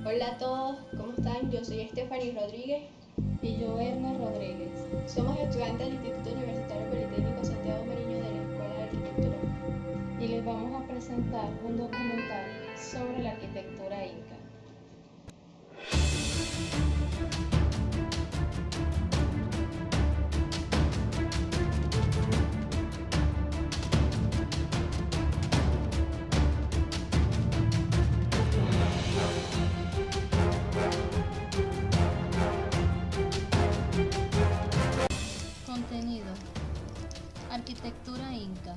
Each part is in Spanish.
Hola a todos, ¿cómo están? Yo soy Stephanie Rodríguez. Y yo, Erna Rodríguez. Somos estudiantes del Instituto Universitario Politécnico Santiago Mariño de la Escuela de Arquitectura. Y les vamos a presentar un documental sobre la arquitectura inca. Contenido: Arquitectura inca.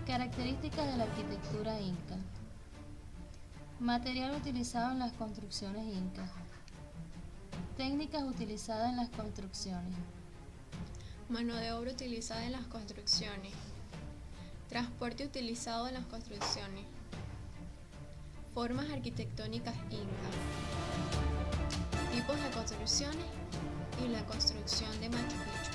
Características de la arquitectura inca. Material utilizado en las construcciones incas. Técnicas utilizadas en las construcciones. Mano de obra utilizada en las construcciones. Transporte utilizado en las construcciones. Formas arquitectónicas incas. Tipos de construcciones y la construcción de Machu Picchu.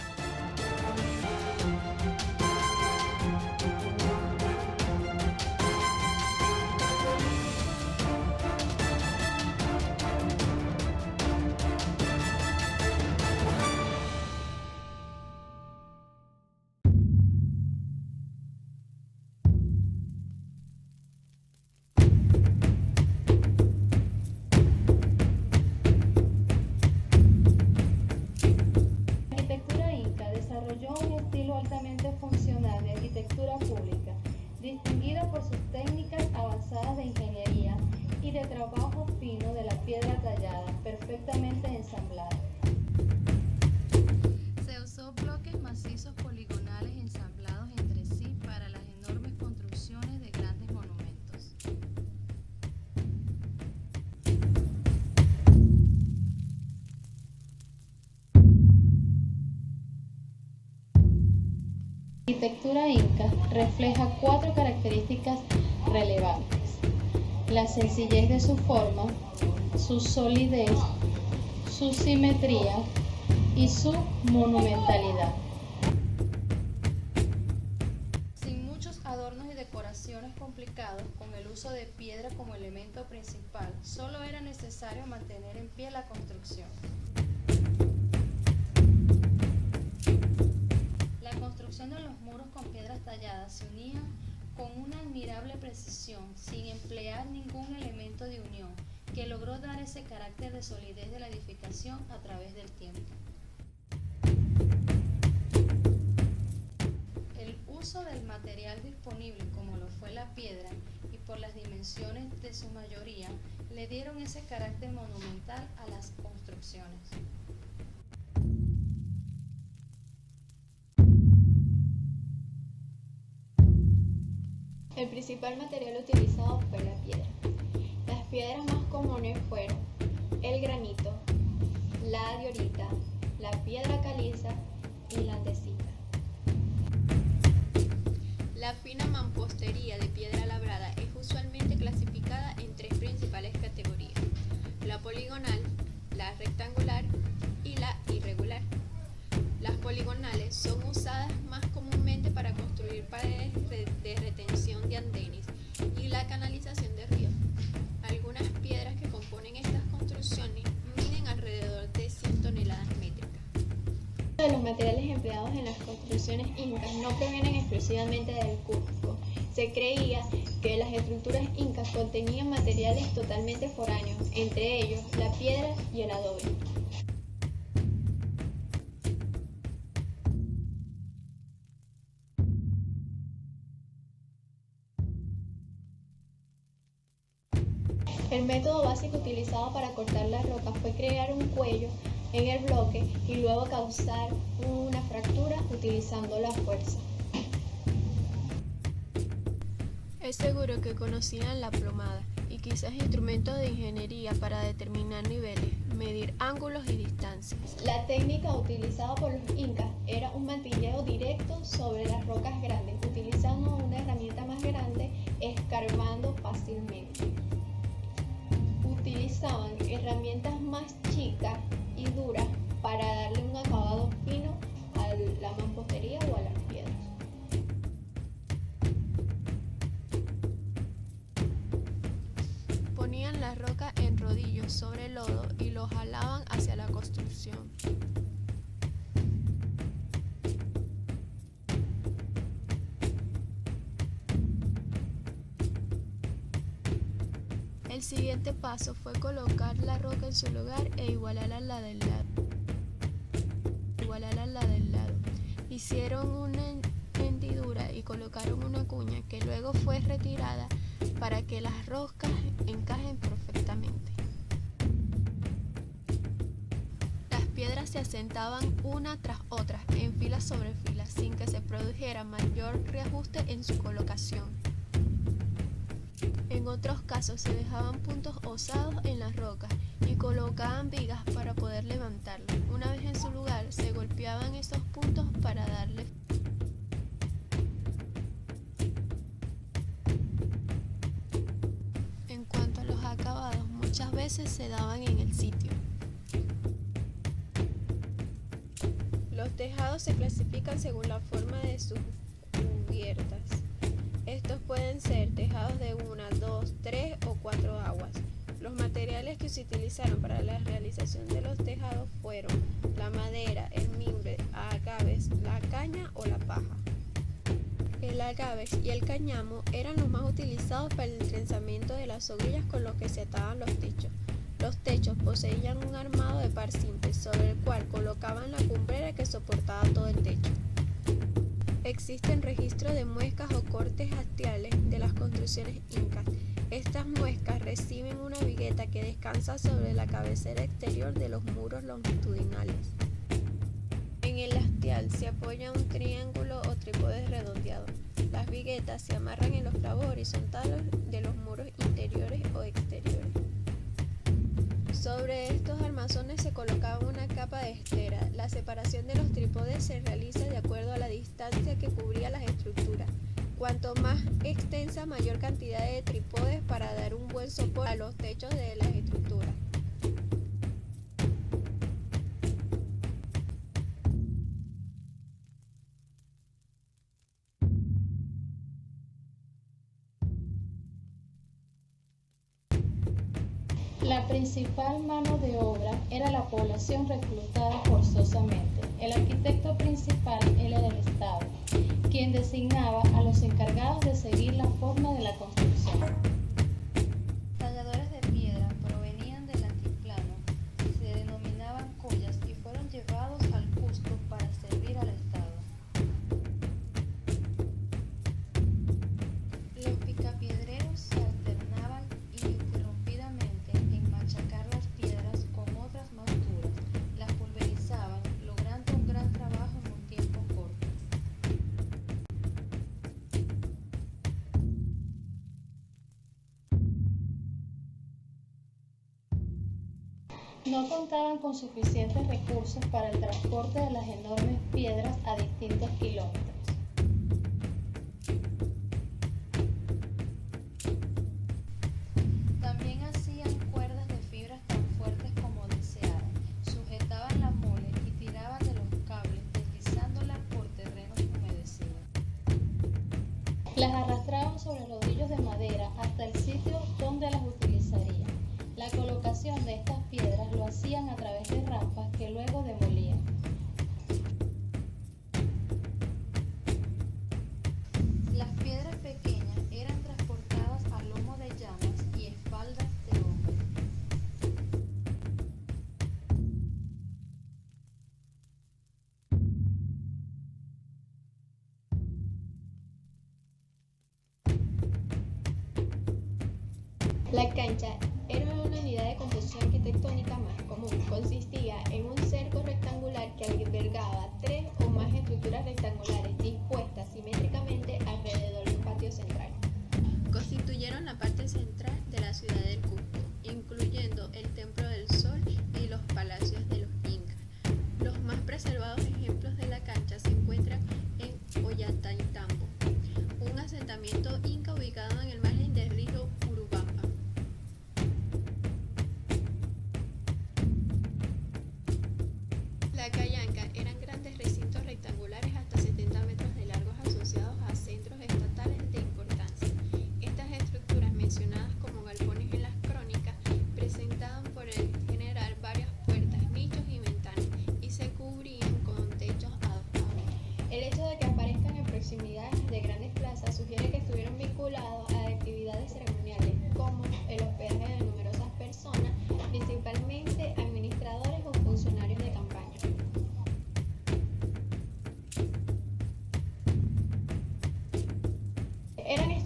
Desarrolló un estilo altamente funcional de arquitectura pública, distinguida por sus técnicas avanzadas de ingeniería y de trabajo fino de la piedra tallada, perfectamente ensamblada. Se usó bloques macizos poligonales ensamblados entre sí para las enormes construcciones de grandes monumentos. La arquitectura inca refleja 4 características relevantes: la sencillez de su forma, su solidez, su simetría y su monumentalidad. Sin muchos adornos y decoraciones complicados, con el uso de piedra como elemento principal, solo era necesario mantener en pie la construcción. La construcción de los muros con piedras talladas se unía con una admirable precisión, sin emplear ningún elemento de unión, que logró dar ese carácter de solidez de la edificación a través del tiempo. El uso del material disponible, como lo fue la piedra, y por las dimensiones de su mayoría, le dieron ese carácter monumental a las construcciones. El principal material utilizado fue la piedra. Las piedras más comunes fueron el granito, la diorita, la piedra caliza y la andesita. La fina mampostería de piedra labrada es usualmente clasificada en 3 principales categorías: la poligonal, la rectangular y la irregular. Las poligonales son usadas más comúnmente para construir paredes de retención de andenes y la canalización de ríos. Algunas piedras que componen estas construcciones miden alrededor de 100 toneladas métricas. De los materiales empleados en las construcciones incas no provienen exclusivamente del Cusco. Se creía que las estructuras incas contenían materiales totalmente foráneos, entre ellos la piedra y el adobe. El método básico utilizado para cortar la roca fue crear un cuello en el bloque y luego causar una fractura utilizando la fuerza. Es seguro que conocían la plomada y quizás instrumentos de ingeniería para determinar niveles, medir ángulos y distancias. La técnica utilizada por los incas era un martilleo directo sobre las rocas grandes, utilizando una herramienta más grande, escarbando fácilmente. Utilizaban herramientas más chicas y duras para darle un acabado fino a la mampostería o a las piedras. Ponían ponían la roca en rodillos sobre el lodo y lo jalaban hacia la construcción. El siguiente paso fue colocar la roca en su lugar e igualar a la del lado. Hicieron una hendidura y colocaron una cuña que luego fue retirada para que las rocas encajen perfectamente. Las piedras se asentaban una tras otra, en fila sobre fila, sin que se produjera mayor reajuste en su colocación. En otros casos se dejaban puntos osados en las rocas y colocaban vigas para poder levantarlas. Una vez en su lugar, se golpeaban esos puntos para darle. En cuanto a los acabados, muchas veces se daban en el sitio. Los tejados se clasifican según la forma de sus cubiertas. Estos pueden ser tejados de 1, 2, 3 o 4 aguas. Los materiales que se utilizaron para la realización de los tejados fueron la madera, el mimbre, agaves, la caña o la paja. El agaves y el cáñamo eran los más utilizados para el trenzamiento de las soguillas con los que se ataban los techos. Los techos poseían un armado de par simple sobre el cual colocaban la cumbrera que soportaba todo el techo. Existen registros de muescas o cortes hastiales de las construcciones incas. Estas muescas reciben una vigueta que descansa sobre la cabecera exterior de los muros longitudinales. En el hastial se apoya un triángulo o trípode redondeado. Las viguetas se amarran en los clavos horizontales de los muros interiores o exteriores. Sobre estos armazones se colocaba una capa de estera. La separación de los trípodes se realiza de acuerdo a la distancia que cubría las estructuras. Cuanto más extensa, mayor cantidad de trípodes para dar un buen soporte a los techos de las estructuras. La principal mano de obra era la población reclutada forzosamente. El arquitecto principal era el Estado, quien designaba a los encargados de seguir la forma de la construcción. Talladores de piedra provenían del altiplano, se denominaban collas y fueron llevados al Cusco para servir al Estado. Los picapiedreros se alternaban ininterrumpidamente en machacar las piedras con otras más duras, las pulverizaban, logrando un gran trabajo en un tiempo corto. No contaban con suficientes recursos para el transporte de las enormes piedras a distintos kilómetros. También hacían cuerdas de fibras tan fuertes como desearan, sujetaban la mole y tiraban de los cables deslizándola por terrenos humedecidos. Las arrastraban sobre rodillos de madera hasta el sitio donde las utilizarían. La colocación de estas piedras lo hacían a través de rampas que luego demolían. Las piedras pequeñas eran transportadas a lomo de llamas y espaldas de hombre. La cancha era una unidad de construcción arquitectónica más común. Consistía en un cerco rectangular que albergaba 3 o más estructuras rectangulares dispuestas simétricamente alrededor de un patio central. Constituyeron la parte central de la ciudad del Cusco, incluyendo el Templo del Sol y los palacios de los incas. Los más preservados ejemplos de la cancha se encuentran en Ollantaytambo, un asentamiento inca ubicado en el margen del río Urubamba. La callanca eran grandes recintos rectangulares hasta 70 metros de largos asociados a centros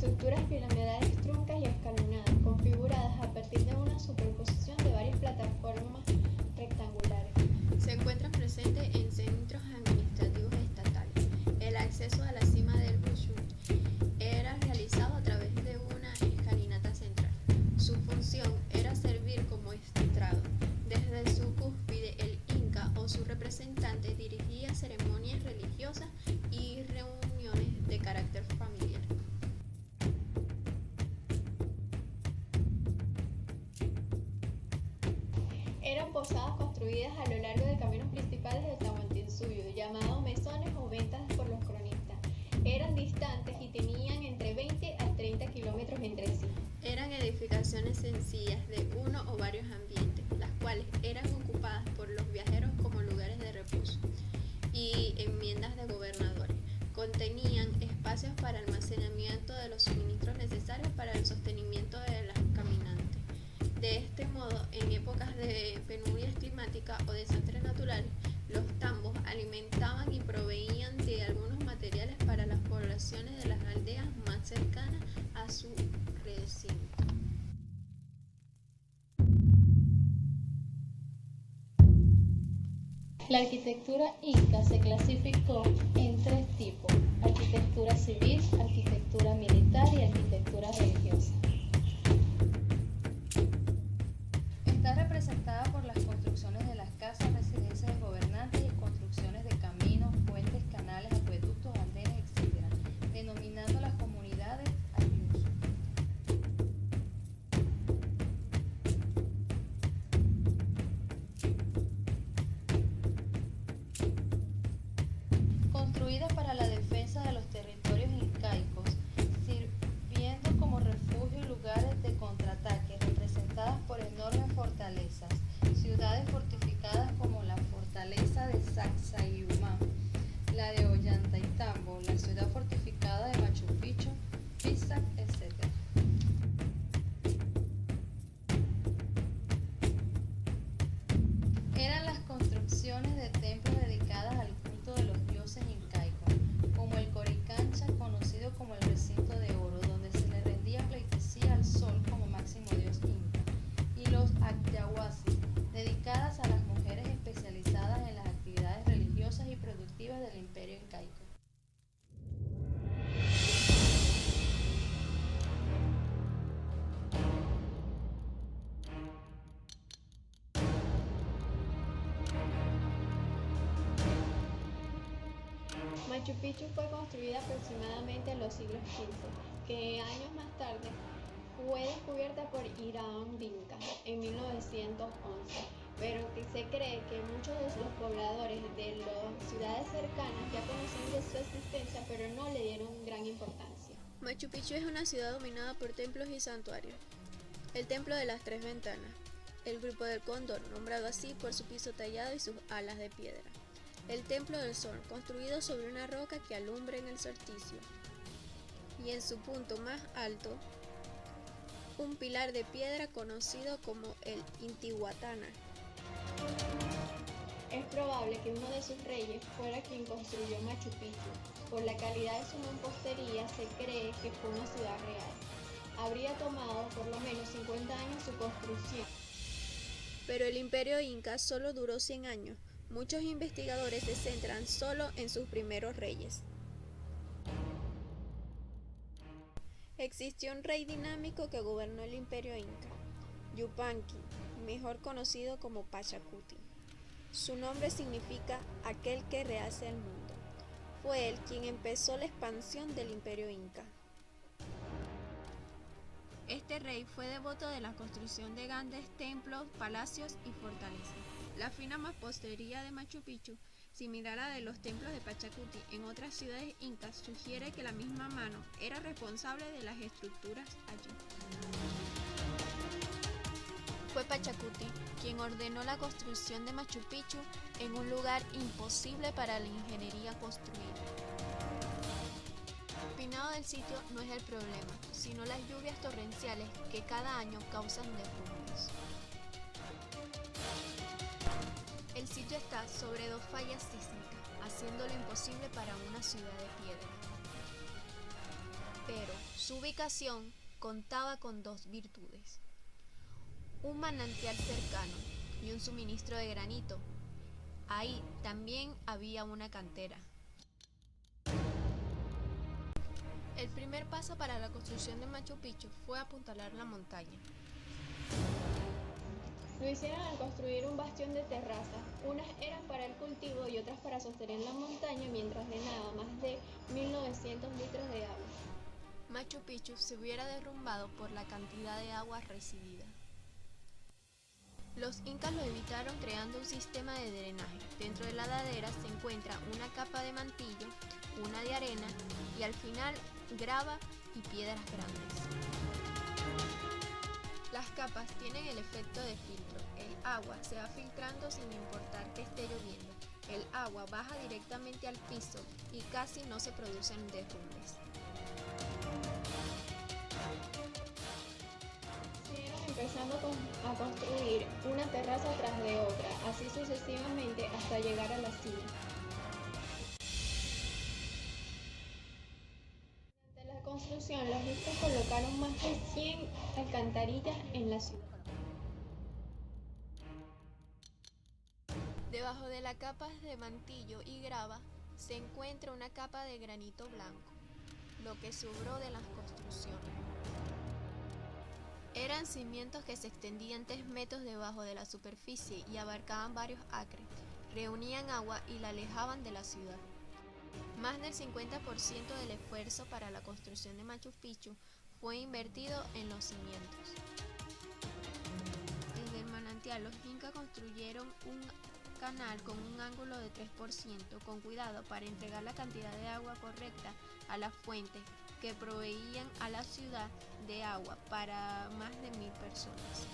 estructuras piramidales truncas y escalonadas, configuradas a partir de una superposición de varias plataformas rectangulares. Se encuentran presentes en centros administrativos estatales. El acceso a la cima del Bushum era realizado a través de una escalinata central. Su función era servir como estrado. Desde su cúspide, el inca o su representante dirigía ceremonias religiosas y reuniones de carácter familiar. Eran posadas construidas a lo largo de caminos principales del Tahuantinsuyo, llamados mesones o ventas por los cronistas. Eran distantes y tenían entre 20 a 30 kilómetros entre sí. Eran edificaciones sencillas de uno o varios ambientes, las cuales eran ocupadas por los viajeros como lugares de reposo y enmiendas de gobernadores. Contenían espacios para almacenamiento de los suministros necesarios para el sostenimiento de las caminantes. De este modo, en épocas de penuria climática o desastres naturales, los tambos alimentaban y proveían de algunos materiales para las poblaciones de las aldeas más cercanas a su recinto. La arquitectura inca se clasificó en tres tipos: arquitectura civil, arquitectura militar y arquitectura religiosa. Está representada por las construcciones de las casas, residencias de gobernantes y construcciones de caminos, puentes, canales, acueductos, andenes, etc., denominando las comunidades ayllus. Construidas para la defensa de los territorios incaicos, sirviendo como refugio y lugares de contraataque, representadas por enormes fortalezas, ciudades fortificadas como la fortaleza de Sacsayhuamán, la de Ollantaytambo, la ciudad fortificada de Machu Picchu, Pisac, etc. Eran las construcciones de templos dedicadas al culto de los dioses incaicos, como el Coricancha, conocido como el recinto de oro, donde se le rendía pleitesía al sol como máximo dios inca, y los Acyahuasis, dedicadas a las mujeres especializadas en las actividades religiosas y productivas del imperio incaico. Machu Picchu fue construida aproximadamente en los siglos XV, que años más tarde fue descubierta por Hiram Bingham en 1911, pero que se cree que muchos de los pobladores de las ciudades cercanas ya conocían de su existencia, pero no le dieron gran importancia. Machu Picchu es una ciudad dominada por templos y santuarios. El Templo de las Tres Ventanas, el Grupo del Cóndor, nombrado así por su piso tallado y sus alas de piedra. El Templo del Sol, construido sobre una roca que alumbra en el solsticio. Y en su punto más alto, un pilar de piedra conocido como el Intihuatana. Es probable que uno de sus reyes fuera quien construyó Machu Picchu. Por la calidad de su mampostería se cree que fue una ciudad real. Habría tomado por lo menos 50 años su construcción. Pero el imperio inca solo duró 100 años. Muchos investigadores se centran solo en sus primeros reyes. Existió un rey dinámico que gobernó el imperio inca, Yupanqui, mejor conocido como Pachacuti. Su nombre significa aquel que rehace el mundo. Fue él quien empezó la expansión del imperio inca. Este rey fue devoto de la construcción de grandes templos, palacios y fortalezas. La fina mampostería de Machu Picchu, similar a la de los templos de Pachacuti en otras ciudades incas, sugiere que la misma mano era responsable de las estructuras allí. Fue Pachacuti quien ordenó la construcción de Machu Picchu en un lugar imposible para la ingeniería construida. El empinado del sitio no es el problema, sino las lluvias torrenciales que cada año causan derrumbes. El sitio está sobre 2 fallas sísmicas, haciéndolo imposible para una ciudad de piedra. Pero Su ubicación contaba con dos virtudes: un manantial cercano y un suministro de granito. Ahí también había una cantera. El primer paso para la construcción de Machu Picchu fue apuntalar la montaña. Lo hicieron al construir un bastión de terraza. Unas eran para el cultivo y otras para sostener la montaña mientras drenaba más de 1900 litros de agua. Machu Picchu se hubiera derrumbado por la cantidad de agua recibida. Los incas lo evitaron creando un sistema de drenaje. Dentro de la ladera se encuentra una capa de mantillo, una de arena y al final grava y piedras grandes. Las capas tienen el efecto de filtro. El agua se va filtrando sin importar que esté lloviendo. El agua baja directamente al piso y casi no se producen derrumbes. Siguieron empezando a construir una terraza tras de otra, así sucesivamente hasta llegar a la cima. Durante la construcción, los incas colocaron más de 100 alcantarillas en la ciudad. Debajo de la capa de mantillo y grava se encuentra una capa de granito blanco, lo que sobró de las construcciones. Eran cimientos que se extendían 3 metros debajo de la superficie y abarcaban varios acres, reunían agua y la alejaban de la ciudad. Más del 50% del esfuerzo para la construcción de Machu Picchu fue invertido en los cimientos. En el manantial, los incas construyeron un canal con un ángulo de 3% con cuidado para entregar la cantidad de agua correcta a las fuentes que proveían a la ciudad de agua para más de 1000 personas.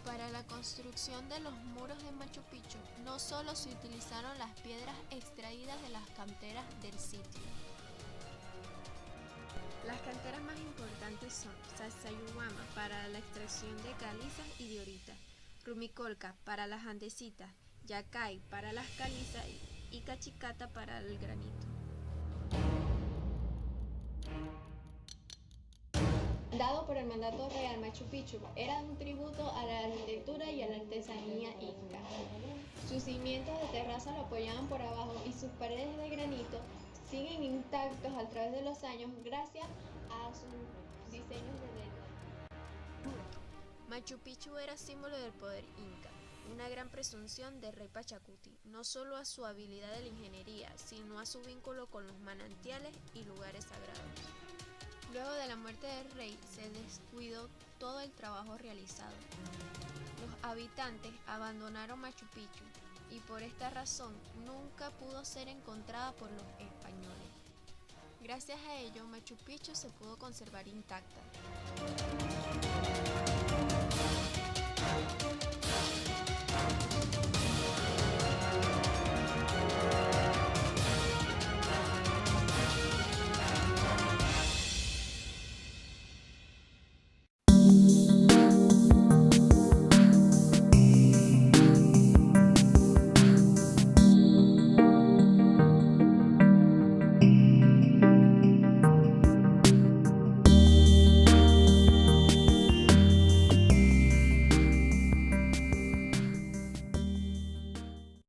Para la construcción de los muros de Machu Picchu no solo se utilizaron las piedras extraídas de las canteras del sitio. Las canteras más importantes son Sacsayhuama para la extracción de calizas y dioritas, Rumicolca para las andesitas, Yacay para las calizas y Cachicata para el granito. Dado por el mandato real, Machu Picchu era un tributo a la arquitectura y a la artesanía inca. Sus cimientos de terraza lo apoyaban por abajo y sus paredes de granito siguen intactos a través de los años gracias a sus diseños de detalle. Machu Picchu era símbolo del poder inca, una gran presunción del rey Pachacuti, no solo a su habilidad de la ingeniería, sino a su vínculo con los manantiales y lugares sagrados. Luego de la muerte del rey se descuidó todo el trabajo realizado. Los habitantes abandonaron Machu Picchu y por esta razón nunca pudo ser encontrada por los españoles. Gracias a ello, Machu Picchu se pudo conservar intacta.